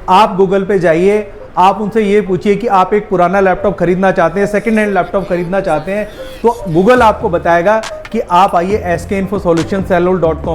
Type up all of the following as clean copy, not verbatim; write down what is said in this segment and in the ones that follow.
आप गूगल पे जाइए, आप उनसे ये पूछिए कि आप एक पुराना लैपटॉप खरीदना चाहते हैं, सेकंड हैंड लैपटॉप खरीदना चाहते हैं, तो गूगल आपको बताएगा कि आप आइए SKinfosolutions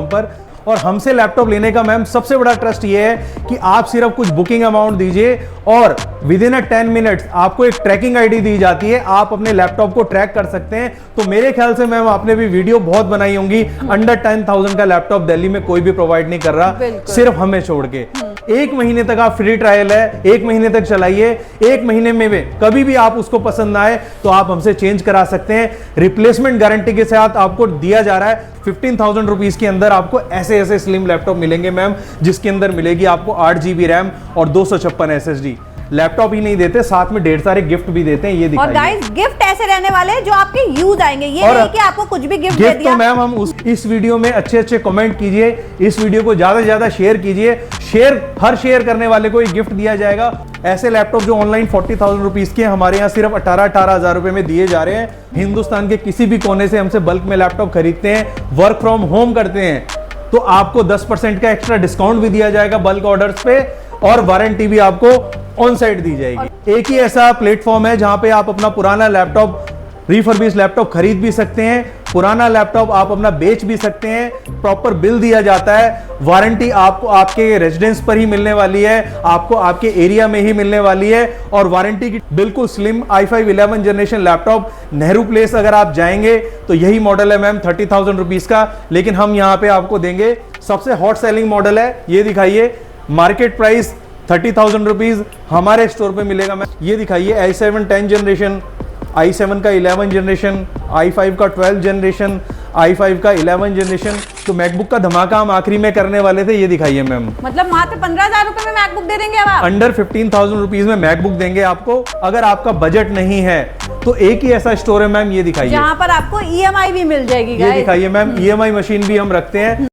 पर। और हमसे लैपटॉप लेने का मैम सबसे बड़ा ट्रस्ट ये है कि आप सिर्फ कुछ बुकिंग अमाउंट दीजिए और विद इन 10 मिनट्स आपको एक ट्रैकिंग आईडी दी जाती है, आप अपने लैपटॉप को ट्रैक कर सकते हैं। तो मेरे ख्याल से मैम आपने भी वीडियो बहुत बनाई होंगी, अंडर 10,000 का लैपटॉप दिल्ली में कोई भी प्रोवाइड नहीं कर रहा, सिर्फ हमें छोड़ के। 1 महीने तक आप फ्री ट्रायल है, 1 महीने तक चलाइए, 1 महीने में कभी भी आप उसको पसंद ना आए तो आप हमसे चेंज करा सकते हैं। रिप्लेसमेंट गारंटी के साथ आपको दिया जा रहा है 15,000 रुपीज के अंदर आपको ऐसे स्लिम लैपटॉप मिलेंगे मैम, जिसके अंदर मिलेगी आपको 8 GB रैम और 256 SSD। लैपटॉप ही नहीं देते, साथ में ढेर सारे गिफ्ट भी देते हैं, ये दिखाइए। और गाइस गिफ्ट ऐसे रहने वाले हैं जो आपके यूज आएंगे, ये नहीं कि आपको कुछ भी गिफ्ट दे दिया। तो मैम हम इस वीडियो में अच्छे कमेंट कीजिए, इस वीडियो को ज्यादा से ज्यादा शेयर कीजिए, हर शेयर करने वाले को एक गिफ्ट दिया जाएगा। ऐसे लैपटॉप जो ऑनलाइन 40,000 रुपीज के हमारे यहाँ सिर्फ 18,000 रुपए में दिए जा रहे हैं। हिंदुस्तान के किसी भी कोने से हमसे बल्क में लैपटॉप खरीदते हैं, वर्क फ्रॉम होम करते हैं, तो आपको 10% का एक्स्ट्रा डिस्काउंट भी दिया जाएगा बल्क ऑर्डर्स पे, और वारंटी भी आपको ऑन साइट दी जाएगी। एक ही ऐसा प्लेटफॉर्म है जहां पे आप अपना पुराना लैपटॉप, रिफर्बिश लैपटॉप खरीद भी सकते हैं, पुराना लैपटॉप आप अपना बेच भी सकते हैं, प्रॉपर बिल दिया जाता है, वारंटी आपको आपके रेजिडेंस पर ही मिलने वाली है, आपको आपके एरिया में ही मिलने वाली है, और वारंटी की बिल्कुल slim i5 11 generation laptop. Nehru place अगर आप जाएंगे तो यही मॉडल है मैम 30,000 रुपीज का, लेकिन हम यहाँ पे आपको देंगे सबसे हॉट सेलिंग मॉडल है, ये दिखाइए, मार्केट प्राइस 30,000 रुपीज हमारे स्टोर पे मिलेगा मैम। ये दिखाइए i7 10 जनरेशन, i7 का 11 जनरेशन, i5 का 12 जनरेशन, i5 का 11 जनरेशन। तो मैकबुक का धमाका हम आखिरी में करने वाले थे, ये दिखाइए मैम। मतलब मात्र 15,000 रुपए में मैकबुक दे देंगे अब आप? अंडर 15,000 रुपीज में मैकबुक देंगे आपको। अगर आपका बजट नहीं है तो एक ही ऐसा स्टोर है मैम, ये दिखाइए, जहां पर आपको EMI भी मिल जाएगी। ये दिखाइए मैम, EMI मशीन भी हम रखते हैं।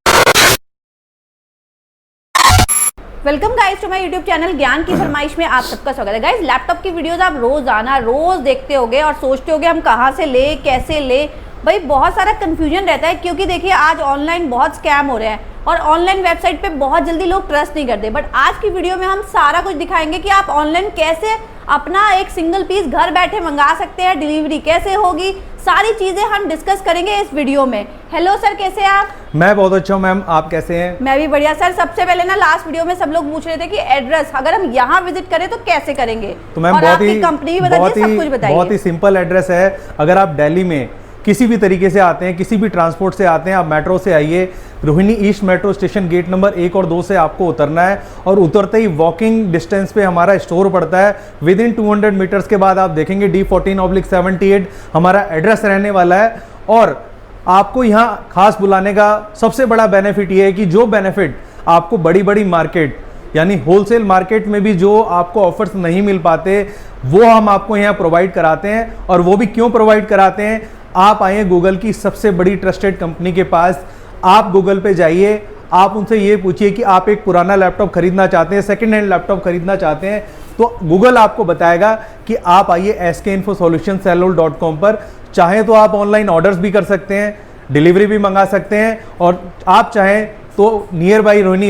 Welcome guys to my YouTube channel ज्ञान की फरमाइश में आप सबका स्वागत है। गाइस लैपटॉप की वीडियोस आप रोज देखते होगे और सोचते होगे हम कहाँ से ले, कैसे ले। भाई बहुत सारा कंफ्यूजन रहता है, क्योंकि देखिए आज ऑनलाइन बहुत स्कैम हो रहे हैं और ऑनलाइन वेबसाइट पे बहुत जल्दी लोग ट्रस्ट नहीं करते। बट आज की वीडियो में हम सारा कुछ दिखाएंगे कि आप ऑनलाइन कैसे अपना एक सिंगल पीस घर बैठे मंगा सकते हैं, डिलीवरी कैसे होगी, सारी चीजें हम डिस्कस करेंगे इस वीडियो में। हेलो सर, कैसे हैं आप? मैं बहुत अच्छा हूँ मैम, आप कैसे हैं? मैं भी बढ़िया सर। सबसे पहले ना लास्ट वीडियो में सब लोग पूछ रहे थे कि एड्रेस अगर हम यहाँ विजिट करें तो कैसे करेंगे, तो मैम कंपनी भी बताइए, सब कुछ बताइए। बहुत ही सिंपल एड्रेस है। अगर आप दिल्ली में किसी भी तरीके से आते हैं, किसी भी ट्रांसपोर्ट से आते हैं, आप मेट्रो से आइए, Rohini east metro station gate number 1 और 2 से आपको उतरना है, और उतरते ही वॉकिंग डिस्टेंस पे हमारा स्टोर पड़ता है। विद इन 200 मीटर्स के बाद आप देखेंगे D14/78 हमारा एड्रेस रहने वाला है। और आपको यहाँ खास बुलाने का सबसे बड़ा बेनिफिट ये है कि जो बेनिफिट आपको बड़ी बड़ी मार्केट यानी होलसेल मार्केट में भी जो आपको ऑफर्स नहीं मिल पाते, वो हम आपको यहाँ प्रोवाइड कराते हैं। और वो भी क्यों प्रोवाइड कराते हैं? आप आए गूगल की सबसे बड़ी ट्रस्टेड कंपनी के पास, आप गूगल पे जाइए, आप उनसे ये पूछिए कि आप एक पुराना लैपटॉप खरीदना चाहते हैं, सेकंड हैंड लैपटॉप खरीदना चाहते हैं, तो गूगल आपको बताएगा कि आप आइए SKinfosolutions पर। चाहें तो आप ऑनलाइन ऑर्डर्स भी कर सकते हैं, डिलीवरी भी मंगा सकते हैं, और आप चाहें तो near by Rohini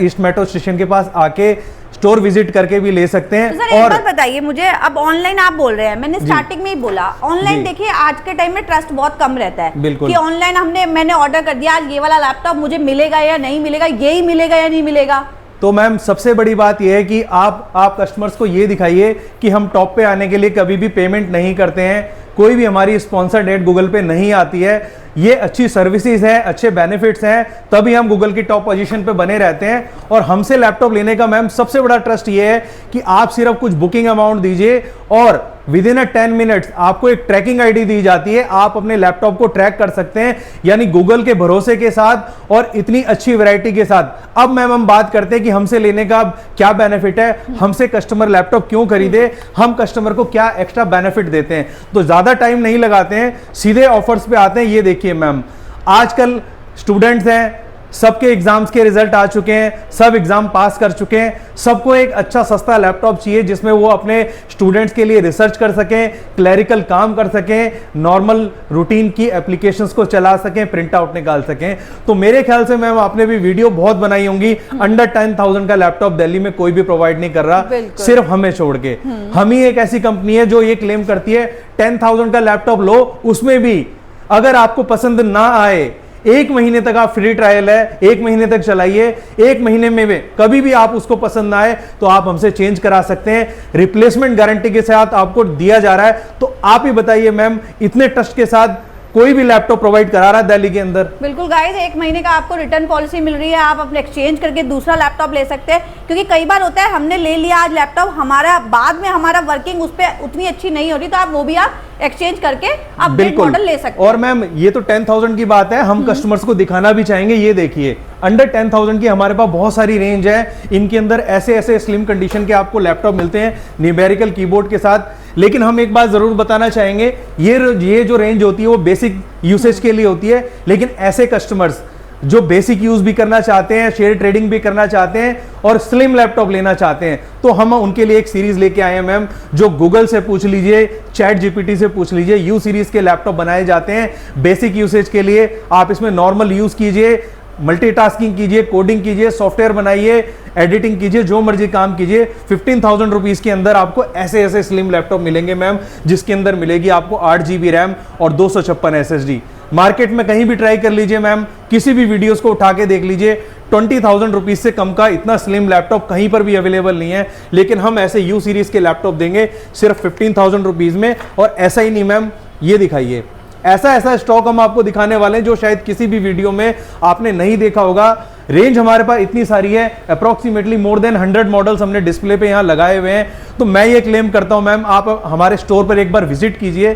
east metro station के पास आके स्टोर विजिट करके भी ले सकते हैं। तो सर एक बात बताइए मुझे, अब ऑनलाइन आप बोल रहे हैं, मैंने स्टार्टिंग में ही बोला ऑनलाइन देखिए आज के टाइम में ट्रस्ट बहुत कम रहता है कि ऑनलाइन मैंने ऑर्डर कर दिया, आज ये वाला लैपटॉप मुझे मिलेगा या नहीं मिलेगा, यही मिलेगा या नहीं मिलेगा। तो मैम सबसे बड़ी बात यह है कि आप कस्टमर्स को ये दिखाइए कि हम टॉप पे आने के लिए कभी भी पेमेंट नहीं करते हैं, कोई भी हमारी स्पॉन्सर्ड एड गूगल पे नहीं आती है। ये अच्छी सर्विसेज है, अच्छे बेनिफिट्स हैं, तभी हम गूगल की टॉप पोजीशन पे बने रहते हैं। और हमसे लैपटॉप लेने का मैम सबसे बड़ा ट्रस्ट ये है कि आप सिर्फ कुछ बुकिंग अमाउंट दीजिए और विद इन 10 मिनट्स आपको एक ट्रैकिंग आईडी दी जाती है, आप अपने लैपटॉप को ट्रैक कर सकते हैं, यानी गूगल के भरोसे के साथ और इतनी अच्छी वैरायटी के साथ। अब मैम हम बात करते हैं कि हमसे लेने का क्या बेनिफिट है, हमसे कस्टमर लैपटॉप क्यों खरीदे, हम कस्टमर को क्या एक्स्ट्रा बेनिफिट देते हैं। तो ज्यादा टाइम नहीं लगाते हैं, सीधे ऑफर्स पे आते हैं। ये देखिए मैम, आजकल स्टूडेंट्स हैं, सबके एग्जाम्स के रिजल्ट आ चुके हैं, सब एग्जाम पास कर चुके हैं, सबको एक अच्छा सस्ता लैपटॉप चाहिए जिसमें वो अपने स्टूडेंट्स के लिए रिसर्च कर सकें, क्लैरिकल काम कर सकें, नॉर्मल रूटीन की एप्लीकेशंस को चला सकें, प्रिंट आउट निकाल सकें। तो मेरे ख्याल से मैम आपने भी वीडियो बहुत बनाई होंगी। अंडर 10,000 का लैपटॉप दिल्ली में कोई भी प्रोवाइड नहीं कर रहा, सिर्फ हमें छोड़ के। हम ही एक ऐसी कंपनी है जो ये क्लेम करती है 10,000 का लैपटॉप लो, उसमें भी अगर आपको पसंद ना आए 1 महीने तक आप फ्री ट्रायल है, 1 महीने तक चलाइए, 1 महीने में कभी भी आप उसको पसंद ना आए तो आप हमसे चेंज करा सकते हैं। रिप्लेसमेंट गारंटी के साथ आपको दिया जा रहा है। तो आप ही बताइए मैम, इतने ट्रस्ट के साथ कोई भी लैपटॉप प्रोवाइड करा रहा है दिल्ली के अंदर? बिल्कुल गाइस, 1 महीने का आपको रिटर्न पॉलिसी मिल रही है, आप अपने एक्सचेंज करके दूसरा लैपटॉप ले सकते हैं। क्योंकि कई बार होता है हमने ले लिया आज लैपटॉप, हमारा बाद में हमारा वर्किंग उस पर उतनी अच्छी नहीं हो रही, तो आप वो भी आप एक्सचेंज करके अपडेट मॉडल ले सकते हैं। और मैम ये तो 10,000 की बात है, हम कस्टमर्स को दिखाना भी चाहेंगे। ये देखिए अंडर 10,000 की हमारे पास बहुत सारी रेंज है। इनके अंदर ऐसे ऐसे स्लिम कंडीशन के आपको लैपटॉप मिलते हैं न्यूमेरिकल कीबोर्ड के साथ। लेकिन हम एक बात जरूर बताना चाहेंगे, ये जो रेंज होती है वो बेसिक यूसेज के लिए होती है। लेकिन ऐसे कस्टमर्स जो बेसिक यूज भी करना चाहते हैं, शेयर ट्रेडिंग भी करना चाहते हैं और स्लिम लैपटॉप लेना चाहते हैं, तो हम उनके लिए एक सीरीज लेके आए हैं मैम, जो गूगल से पूछ लीजिए, चैट जीपीटी से पूछ लीजिए, यू सीरीज के लैपटॉप बनाए जाते हैं बेसिक यूसेज के लिए। आप इसमें नॉर्मल यूज कीजिए, मल्टीटास्किंग कीजिए, कोडिंग कीजिए, सॉफ्टवेयर बनाइए, एडिटिंग कीजिए, जो मर्जी काम कीजिए। 15,000 रुपीज के अंदर आपको ऐसे ऐसे स्लिम लैपटॉप मिलेंगे मैम, जिसके अंदर मिलेगी आपको 8 GB रैम और 256 SSD। मार्केट में कहीं भी ट्राई कर लीजिए मैम, किसी भी वीडियोस को उठा के देख लीजिए, 20,000 रुपीज से कम का इतना स्लिम लैपटॉप कहीं पर भी अवेलेबल नहीं है। लेकिन हम ऐसे यू सीरीज के लैपटॉप देंगे सिर्फ 15,000 रुपीज में। और ऐसा ही नहीं मैम, ये दिखाइए, ऐसा ऐसा स्टॉक हम आपको दिखाने वाले हैं जो शायद किसी भी वीडियो में आपने नहीं देखा होगा। रेंज हमारे पास इतनी सारी है, अप्रोक्सीमेटली मोर देन 100 मॉडल्स हमने डिस्प्ले पे यहां लगाए हुए हैं। तो मैं ये क्लेम करता हूं मैम, आप हमारे स्टोर पर एक बार विजिट कीजिए,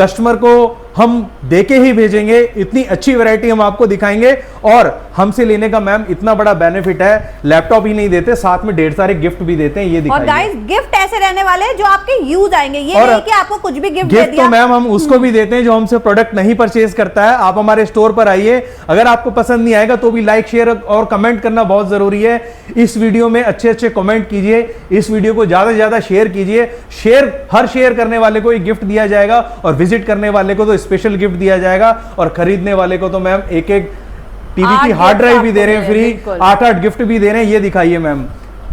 कस्टमर को हम देके ही भेजेंगे, इतनी अच्छी वैरायटी हम आपको दिखाएंगे। और हमसे लेने का मैम इतना बड़ा बेनिफिट है, लैपटॉप ही नहीं देते, साथ में ढेर सारे गिफ्ट भी देते हैं। ये दिखाइए। और गाइस गिफ्ट ऐसे रहने वाले हैं जो आपके यूज आएंगे, ये नहीं कि आपको कुछ भी गिफ्ट दे दिया। तो मैम हम उसको भी देते हैं जो हमसे प्रोडक्ट नहीं परचेज करता है। आप हमारे स्टोर पर आइए, अगर आपको पसंद नहीं आएगा तो भी लाइक शेयर और कमेंट करना बहुत जरूरी है। इस वीडियो में अच्छे अच्छे कमेंट कीजिए, इस वीडियो को ज्यादा से ज्यादा शेयर कीजिए। हर शेयर करने वाले को एक गिफ्ट दिया जाएगा और विजिट करने वाले को तो स्पेशल गिफ्ट दिया जाएगा, और खरीदने वाले को तो मैम एक टीवी की हार्ड ड्राइव भी दे रहे हैं फ्री, 8 गिफ्ट भी दे रहे हैं। ये दिखाइए मैम,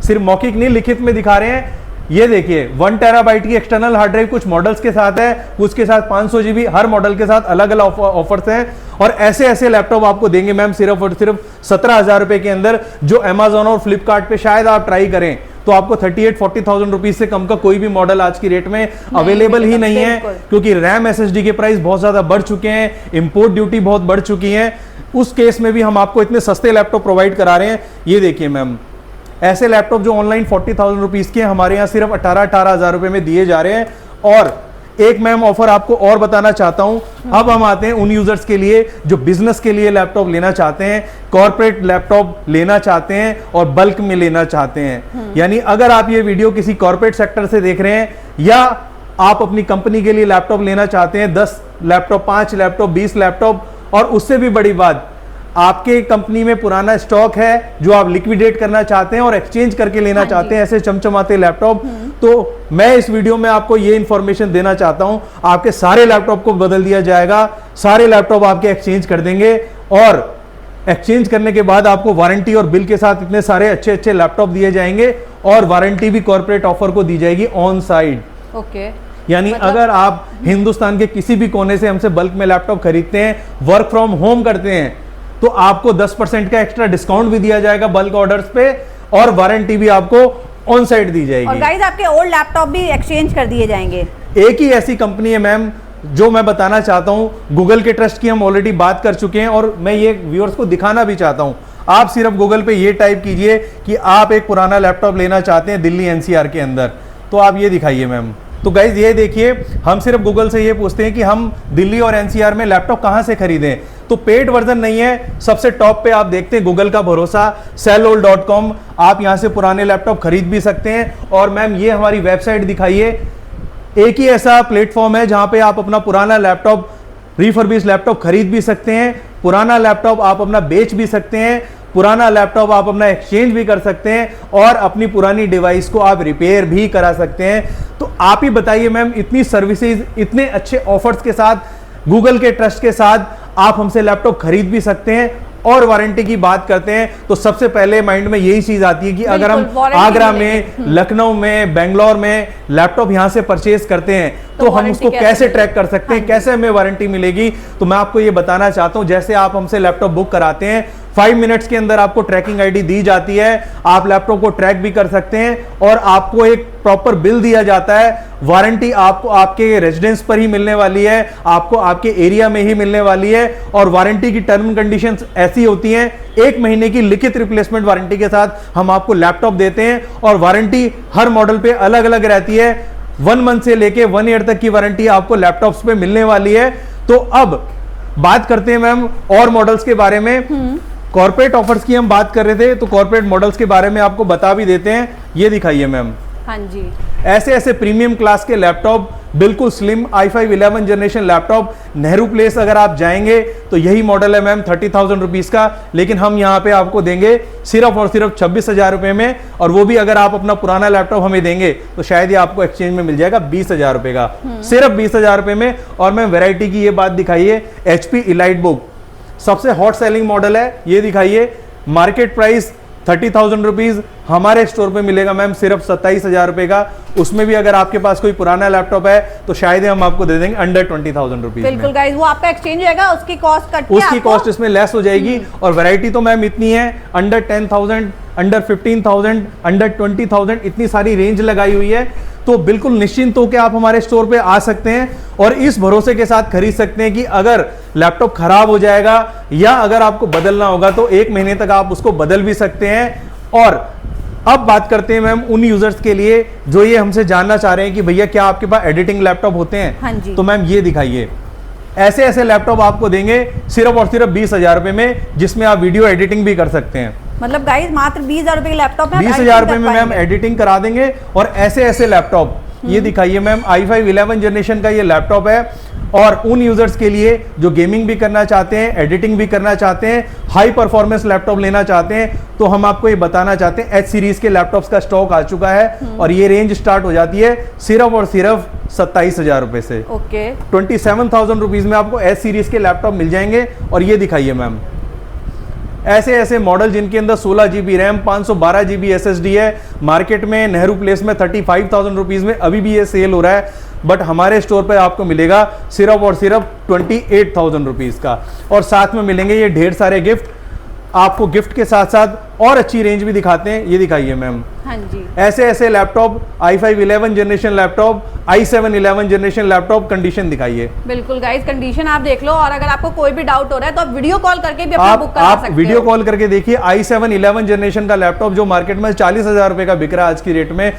सिर्फ मौखिक नहीं लिखित में दिखा रहे हैं। ये देखिए 1 TB की एक्सटर्नल हार्ड ड्राइव कुछ मॉडल्स के साथ है, कुछ के साथ 500 GB, हर मॉडल के साथ अलग अलग ऑफर्स हैं। और ऐसे ऐसे लैपटॉप आपको देंगे मैम सिर्फ और सिर्फ 17,000 रुपए के अंदर, जो अमेजोन और फ्लिपकार्ट पे शायद आप ट्राई करें तो आपको 38-40,000 रुपीज से कम का कोई भी मॉडल आज की रेट में अवेलेबल ही नहीं है। क्योंकि रैम SSD के प्राइस बहुत ज्यादा बढ़ चुके हैं, इंपोर्ट ड्यूटी बहुत बढ़ चुकी है। उस केस में भी हम आपको इतने सस्ते लैपटॉप प्रोवाइड करा रहे हैं। ये देखिए मैम, ऐसे लैपटॉप जो ऑनलाइन 40,000 रुपीज के हमारे यहाँ सिर्फ 18,000 रुपए में दिए जा रहे हैं। और एक मैम ऑफर आपको और बताना चाहता हूं, अब हम आते हैं उन यूजर्स के लिए जो बिजनेस के लिए लैपटॉप लेना चाहते हैं, कॉर्पोरेट लैपटॉप लेना चाहते हैं और बल्क में लेना चाहते हैं। यानी अगर आप ये वीडियो किसी कॉर्पोरेट सेक्टर से देख रहे हैं, या आप अपनी कंपनी के लिए लैपटॉप लेना चाहते हैं, 10 लैपटॉप, 5 लैपटॉप, 20 लैपटॉप, और उससे भी बड़ी बात, आपके कंपनी में पुराना स्टॉक है जो आप लिक्विडेट करना चाहते हैं और एक्सचेंज करके लेना चाहते हैं ऐसे चमचमाते लैपटॉप, तो मैं इस वीडियो में आपको ये इंफॉर्मेशन देना चाहता हूं, आपके सारे लैपटॉप को बदल दिया जाएगा, सारे लैपटॉप आपके एक्सचेंज कर देंगे। और एक्सचेंज करने के बाद आपको वारंटी और बिल के साथ इतने सारे अच्छे अच्छे लैपटॉप दिए जाएंगे, और वारंटी भी कॉर्पोरेट ऑफर को दी जाएगी ऑन साइड। ओके, यानी अगर आप हिंदुस्तान के किसी भी कोने से हमसे बल्क में लैपटॉप खरीदते हैं, वर्क फ्रॉम होम करते हैं, तो आपको 10% का एक्स्ट्रा डिस्काउंट भी दिया जाएगा बल्क ऑर्डर्स पे, और वारंटी भी आपको ऑन साइड दी जाएगी। और गाइस आपके ओल्ड लैपटॉप भी एक्सचेंज कर दिए जाएंगे। एक ही ऐसी कंपनी है मैम जो मैं बताना चाहता हूं, गूगल के ट्रस्ट की हम ऑलरेडी बात कर चुके हैं, और मैं ये व्यूअर्स को दिखाना भी चाहता हूं। आप सिर्फ गूगल पे ये टाइप कीजिए कि आप एक पुराना लैपटॉप लेना चाहते हैं दिल्ली NCR के अंदर, तो आप ये दिखाइए मैम। तो गाइज ये देखिए, हम सिर्फ गूगल से ये पूछते हैं कि हम दिल्ली और NCR में लैपटॉप कहां से खरीदें, तो पेड वर्जन नहीं है, सबसे टॉप पे आप देखते हैं गूगल का भरोसा sellold.com, आप यहां से पुराने लैपटॉप खरीद भी सकते हैं। और मैम ये हमारी वेबसाइट दिखाइए, एक ही ऐसा प्लेटफॉर्म है जहां पे आप अपना पुराना लैपटॉप, रिफर्बिश लैपटॉप खरीद भी सकते हैं, पुराना लैपटॉप आप अपना बेच भी सकते हैं, पुराना लैपटॉप आप अपना एक्सचेंज भी कर सकते हैं और अपनी पुरानी डिवाइस को आप रिपेयर भी करा सकते हैं। तो आप ही बताइए मैम, इतनी सर्विसेज, इतने अच्छे ऑफर्स के साथ, गूगल के ट्रस्ट के साथ आप हमसे लैपटॉप खरीद भी सकते हैं। और वारंटी की बात करते हैं तो सबसे पहले माइंड में यही चीज आती है कि अगर हम आगरा में, लखनऊ में, बेंगलोर में लैपटॉप यहां से परचेज करते हैं तो हम उसको कैसे ट्रैक कर सकते हैं, कैसे हमें वारंटी मिलेगी। तो मैं आपको ये बताना चाहता हूं, जैसे आप हमसे लैपटॉप बुक कराते हैं 5 मिनट्स के अंदर आपको ट्रैकिंग आईडी दी जाती है, आप लैपटॉप को ट्रैक भी कर सकते हैं और आपको एक प्रॉपर बिल दिया जाता है। वारंटी आपको आपके रेजिडेंस पर ही मिलने वाली है, आपको आपके एरिया में ही मिलने वाली है। और वारंटी की टर्म कंडीशंस ऐसी होती हैं, 1 महीने की लिखित रिप्लेसमेंट वारंटी के साथ हम आपको लैपटॉप देते हैं और वारंटी हर मॉडल पे अलग अलग रहती है। 1 मंथ से लेके 1 ईयर तक की वारंटी आपको लैपटॉप्स पे मिलने वाली है। तो अब बात करते हैं मैम और मॉडल्स के बारे में। कॉर्पोरेट ऑफर्स की हम बात कर रहे थे, तो कॉर्पोरेट मॉडल्स के बारे में आपको बता भी देते हैं। ये दिखाइए मैम, हाँ जी, ऐसे ऐसे प्रीमियम क्लास के लैपटॉप, बिल्कुल slim i5 11 generation laptop. Nehru place अगर आप जाएंगे तो यही मॉडल है मैम 30,000 रुपीज का, लेकिन हम यहाँ पे आपको देंगे सिर्फ और सिर्फ 26,000 रुपए में। और वो भी अगर आप अपना पुराना लैपटॉप हमें देंगे तो शायद ये आपको एक्सचेंज में मिल जाएगा 20,000 रुपए का, सिर्फ 20,000 रुपए में। और मैम वेराइटी की ये बात दिखाइए, HP EliteBook सबसे हॉट सेलिंग मॉडल है, ये दिखाइए। मार्केट प्राइस 30,000 रुपीज, हमारे स्टोर पे मिलेगा मैम सिर्फ 27,000 रुपए का। उसमें भी अगर आपके पास कोई पुराना लैपटॉप है तो शायद हम आपको दे देंगे अंडर 20,000 रुपीज। बिल्कुल गाइस, वो आपका एक्सचेंज रहेगा, उसकी कॉस्ट कट के उसकी कॉस्ट इसमें लेस हो जाएगी। और वैरायटी तो मैम इतनी है, अंडर 10,000, अंडर 15,000, अंडर 20,000, इतनी सारी रेंज लगाई हुई है। तो बिल्कुल निश्चिंत होकर आप हमारे स्टोर पे आ सकते हैं और इस भरोसे के साथ खरीद सकते हैं कि अगर लैपटॉप खराब हो जाएगा या अगर आपको बदलना होगा तो 1 महीने तक आप उसको बदल भी सकते हैं। और अब बात करते हैं मैम उन यूजर्स के लिए जो ये हमसे जानना चाह रहे हैं कि भैया क्या आपके पास एडिटिंग लैपटॉप होते हैं। हाँ जी। तो मैम ये दिखाइए, ऐसे ऐसे लैपटॉप आपको देंगे सिर्फ और सिर्फ 20,000 रुपए में, जिसमें आप वीडियो एडिटिंग भी कर सकते हैं। मतलब गाइस मात्र 20,000 रुपए के लैपटॉप में 20,000 रुपए में मैम एडिटिंग करा देंगे। और ऐसे ऐसे लैपटॉप, ये दिखाइए मैम, i5 11 जनरेशन का ये लैपटॉप है। और उन यूजर्स के लिए जो गेमिंग भी करना चाहते हैं, एडिटिंग भी करना चाहते हैं, हाई परफॉर्मेंस लैपटॉप लेना चाहते हैं, तो हम आपको ये बताना चाहते हैं H सीरीज के लैपटॉप्स का स्टॉक आ चुका है और ये रेंज स्टार्ट हो जाती है सिर्फ और सिर्फ 27,000 रुपए से। ओके, 27,000 रुपीज में आपको H सीरीज के लैपटॉप मिल जाएंगे। और ये दिखाइए मैम, ऐसे ऐसे मॉडल जिनके अंदर 16 GB रैम, 512 GB SSD है। मार्केट में नेहरू प्लेस में 35,000 रुपीज में अभी भी ये सेल हो रहा है, बट हमारे स्टोर पर आपको मिलेगा सिर्फ और सिर्फ 28,000 रुपीज का। और साथ में मिलेंगे ये ढेर सारे गिफ्ट। आपको गिफ्ट के साथ साथ और अच्छी रेंज भी दिखाते हैं, ये दिखाइए मैम। हाँ जी, ऐसे ऐसे laptop, i5 11 generation laptop, i7 11 generation laptop, condition दिखाइए। बिल्कुल गाइस, कंडीशन आप देख लो। और अगर आपको कोई भी डाउट हो रहा है तो आप वीडियो कॉल करके भी अपना बुक करा सकते हो। वीडियो कॉल करके देखिए, i7 11 जनरेशन का लैपटॉप जो मार्केट में 40,000 रुपए का बिक रहा है आज की रेट में,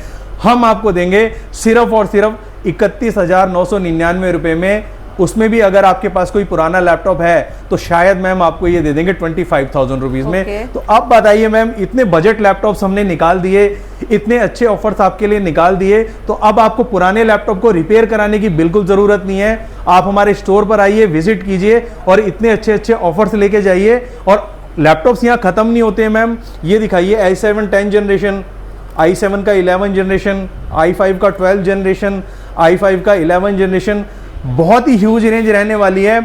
हम आपको देंगे सिर्फ और सिर्फ 31,999 रुपए में। उसमें भी अगर आपके पास कोई पुराना लैपटॉप है तो शायद मैम आपको ये दे देंगे 25,000 रुपीज में। तो अब बताइए मैम, इतने बजट लैपटॉप्स हमने निकाल दिए, इतने अच्छे ऑफर्स आपके लिए निकाल दिए, तो अब आपको पुराने लैपटॉप को रिपेयर कराने की बिल्कुल जरूरत नहीं है। आप हमारे स्टोर पर आइए, विजिट कीजिए और इतने अच्छे अच्छे ऑफर्स लेके जाइए। और लैपटॉप्स यहाँ खत्म नहीं होते हैं मैम। ये दिखाइए, i7 10 जनरेशन, i7 का 11 जनरेशन, i5 का 12 जनरेशन, i5 का 11 जनरेशन। बहुत ही ह्यूज रेंज रहने वाली है।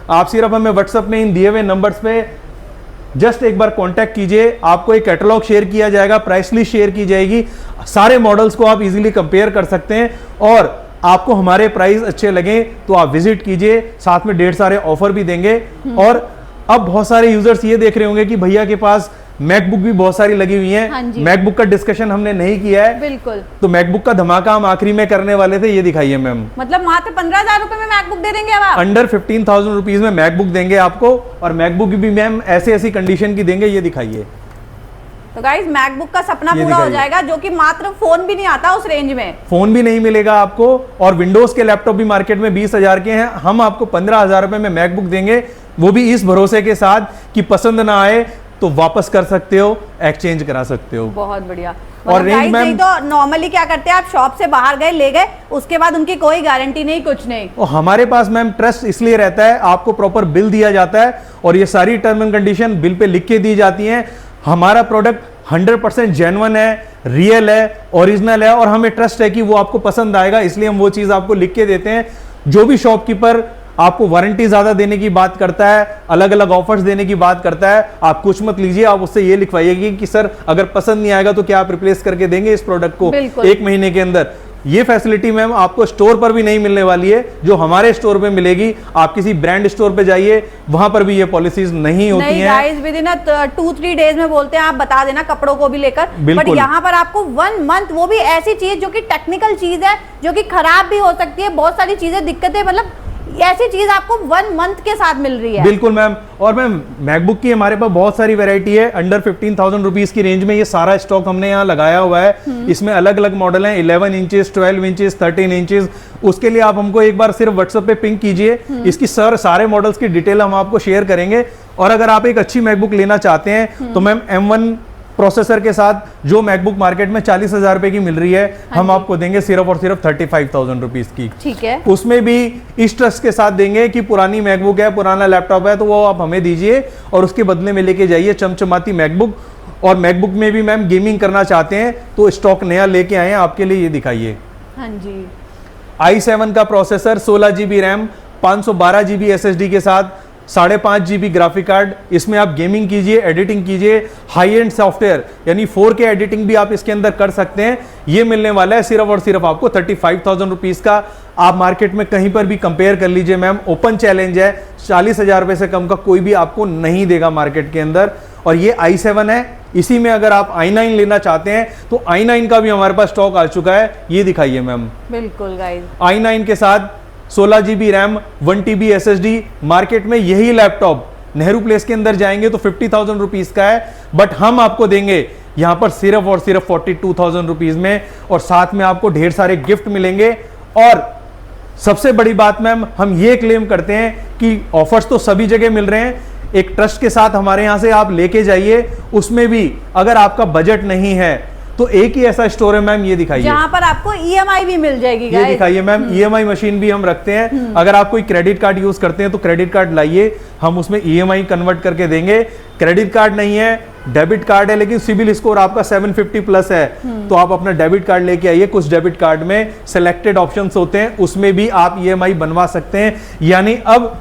आप सिर्फ हमें व्हाट्सएप में इन दिए हुए नंबर्स पे जस्ट एक बार कांटेक्ट कीजिए, आपको एक कैटलॉग शेयर किया जाएगा, प्राइस लिस्ट शेयर की जाएगी, सारे मॉडल्स को आप इजीली कंपेयर कर सकते हैं। और आपको हमारे प्राइस अच्छे लगे तो आप विजिट कीजिए, साथ में ढेर सारे ऑफर भी देंगे। और अब बहुत सारे यूजर्स ये देख रहे होंगे कि भैया के पास मैकबुक भी बहुत सारी लगी हुई हैं। हाँ जी। मैकबुक का डिस्कशन हमने नहीं किया है, बिल्कुल। तो मैकबुक का धमाका हम आखिरी में करने वाले थे। ये दिखाइए मैम, मतलब मात्र 15,000 रुपए में मैकबुक दे देंगे अब आप? अंडर 15,000 रुपीज में मैकबुक देंगे आपको। और मैकबुक भी मैम ऐसी ऐसी कंडीशन की देंगे, ये दिखाइए। तो गाइस मैकबुक का सपना पूरा हो जाएगा, जो कि मात्र फोन भी नहीं आता उस रेंज में। फोन भी नहीं मिलेगा आपको। और विंडोज के लैपटॉप भी मार्केट में 20,000 के हैं, हम आपको 15,000 रुपए में मैकबुक देंगे, वो भी इस भरोसे के साथ कि पसंद ना आए तो वापस कर सकते हो, एक्सचेंज करा सकते हो। बहुत बढ़िया। और रेंज guys, मैम नहीं तो नॉर्मली क्या करते हैं, आप शॉप से बाहर गए ले गए, उसके बाद उनकी कोई गारंटी नहीं, कुछ नहीं। और हमारे पास मैम ट्रस्ट इसलिए रहता है, आपको प्रॉपर बिल दिया जाता है और ये सारी term and condition bill pay लिख के दी जाती हैं। हमारा प्रोडक्ट 100% जेन्युइन है, रियल है, ओरिजिनल है और हमें ट्रस्ट है कि वो आपको पसंद आएगा, इसलिए हम वो चीज आपको लिख के देते हैं। जो भी शॉपकीपर आपको वारंटी ज्यादा देने की बात करता है, अलग अलग ऑफर्स देने की बात करता है, आप कुछ मत लीजिए, आप उससे ये लिखवाइए कि सर अगर पसंद नहीं आएगा तो क्या आप रिप्लेस करके देंगे इस प्रोडक्ट को 1 महीने के अंदर। ये फैसिलिटी मैम आपको स्टोर पर भी नहीं मिलने वाली है, जो हमारे स्टोर पे मिलेगी। आप किसी ब्रांड स्टोर पे जाइए, वहां पर भी ये पॉलिसीज नहीं होती हैं। गाइस विद इन 2-3 डेज में बोलते हैं, आप बता देना कपड़ों को भी लेकर, बट यहाँ पर आपको 1 मंथ, वो भी ऐसी चीज जो कि टेक्निकल चीज है, जो कि खराब भी हो सकती है, बहुत सारी चीजें दिक्कतें, मतलब ऐसी चीज आपको 1 मंथ के साथ मिल रही है। बिल्कुल मैम। और मैम मैकबुक की हमारे पास बहुत सारी वैरायटी है, अंडर 15,000 रुपीज की रेंज में ये सारा स्टॉक हमने यहाँ लगाया हुआ है। इसमें अलग अलग मॉडल हैं, 11 इंचेस, 12 इंचेस, 13 इंचेस। उसके लिए आप हमको एक बार सिर्फ व्हाट्सएप पे पिंग कीजिए, इसकी सारे मॉडल्स की डिटेल हम आपको शेयर करेंगे। और अगर आप एक अच्छी मैकबुक लेना चाहते हैं तो मैम M1 प्रोसेसर के साथ जो मैकबुक मार्केट में 40,000 रुपए की मिल रही है, हम आपको देंगे सिर्फ और सिर्फ 35,000 रुपीज की। ठीक है। उसमें भी इस ट्रस्ट के साथ देंगे कि पुरानी मैकबुक है, पुराना लैपटॉप है, तो वो आप हमें दीजिए और उसके बदले में लेके जाइए चमचमाती मैकबुक। और मैकबुक में भी मैम गेमिंग करना चाहते हैं तो स्टॉक नया लेके आए हैं, आपके लिए ये दिखाइए। हाँ जी। i7 का processor, 16 GB RAM, 512 GB SSD के साथ, 5.5 GB ग्राफिक कार्ड। इसमें आप गेमिंग कीजिए, एडिटिंग कीजिए, हाई एंड सॉफ्टवेयर यानी 4K एडिटिंग भी आप इसके अंदर कर सकते हैं। ये मिलने वाला है सिर्फ और सिर्फ आपको 35,000 रुपीज का। आप मार्केट में कहीं पर भी कंपेयर कर लीजिए मैम, ओपन चैलेंज है, 40,000 रुपए से कम का कोई भी आपको नहीं देगा मार्केट के अंदर। और ये i7 है। इसी में अगर आप i9 लेना चाहते हैं तो i9 का भी हमारे पास स्टॉक आ चुका है, ये दिखाइए मैम। बिल्कुल गाइस, i9 के साथ 16 GB RAM, 1 TB SSD। Market में यही लैपटॉप नेहरू प्लेस के अंदर जाएंगे तो 50,000 रुपीज का है, बट हम आपको देंगे यहां पर सिर्फ और सिर्फ 42,000 रुपीज में, और साथ में आपको ढेर सारे गिफ्ट मिलेंगे। और सबसे बड़ी बात मैम, हम ये क्लेम करते हैं कि ऑफर्स तो सभी जगह मिल रहे हैं, एक ट्रस्ट के साथ हमारे यहां से आप लेके जाइए। उसमें भी अगर आपका बजट नहीं है तो एक ही ऐसा स्टोर है मैम, ये दिखाइए, जहां पर आपको EMI भी मिल जाएगी। ये दिखाइए मैम, EMI मशीन भी हम रखते हैं। अगर आप कोई क्रेडिट कार्ड यूज करते हैं तो क्रेडिट कार्ड लाइए, हम उसमें EMI कन्वर्ट करके देंगे। क्रेडिट कार्ड नहीं है, डेबिट कार्ड है, लेकिन सिविल स्कोर आपका 750 प्लस है तो आप अपना डेबिट कार्ड लेके आइए। कुछ डेबिट कार्ड में सिलेक्टेड ऑप्शंस होते हैं, उसमें भी आप EMI बनवा सकते हैं। यानी अब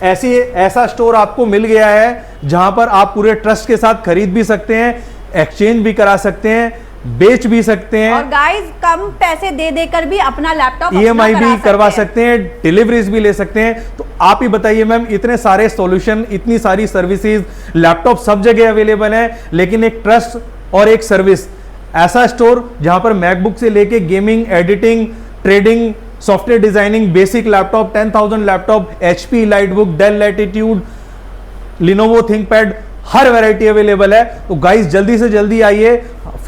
ऐसा स्टोर आपको मिल गया है जहां पर आप पूरे ट्रस्ट के साथ खरीद भी सकते हैं, एक्सचेंज भी करा सकते हैं, बेच भी सकते हैं, और गाइस कम पैसे दे देकर भी अपना लैपटॉप EMI भी करवा सकते हैं, डिलीवरीज भी ले सकते हैं। तो आप ही बताइए मैम, इतने सारे सॉल्यूशन, इतनी सारी सर्विसेज, लैपटॉप सब जगह अवेलेबल है, लेकिन एक ट्रस्ट और एक सर्विस, ऐसा स्टोर जहां पर मैकबुक से लेके gaming, editing, trading, software designing, basic laptop, 10,000 laptop, HP lightbook, Dell Latitude, Lenovo ThinkPad, हर वैरायटी अवेलेबल है। तो गाइस जल्दी से जल्दी आइए।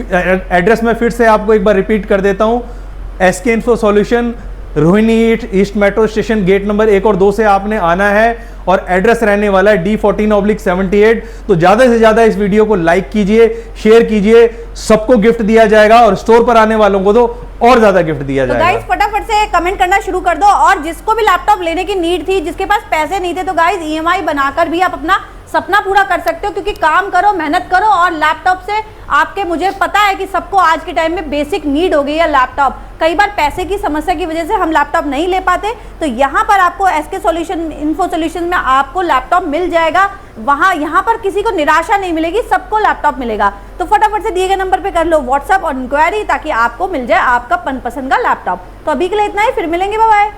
एड्रेस में फिर से आपको एक बार रिपीट कर देता हूं, SK info solution, Rohini east metro station, gate number 1 और 2 से आपने आना है, और एड्रेस रहने वाला है D14/78। तो ज्यादा से ज्यादा इस वीडियो को लाइक कीजिए, शेयर कीजिए, सबको गिफ्ट दिया जाएगा, और स्टोर पर आने वालों को तो और ज्यादा गिफ्ट दिया जाएगा। गाइस फटाफट से कमेंट करना शुरू कर दो, और जिसको भी लैपटॉप लेने की नीड थी, जिसके पास पैसे नहीं थे, तो गाइस EMI बनाकर भी आप अपना सपना पूरा कर सकते हो, क्योंकि काम करो, मेहनत करो, और लैपटॉप से आपके, मुझे पता है कि सबको आज के टाइम में बेसिक नीड हो गई है लैपटॉप। कई बार पैसे की समस्या की वजह से हम लैपटॉप नहीं ले पाते, तो यहाँ पर आपको SK सॉल्यूशन, इन्फो सॉल्यूशन में आपको लैपटॉप मिल जाएगा। वहाँ यहाँ पर किसी को निराशा नहीं मिलेगी, सबको लैपटॉप मिलेगा। तो फटाफट से दिए गए नंबर पे कर लो व्हाट्सएप और इंक्वायरी, ताकि आपको मिल जाए आपका मनपसंद का लैपटॉप। तो अभी के लिए इतना ही, फिर मिलेंगे, बाय बाय।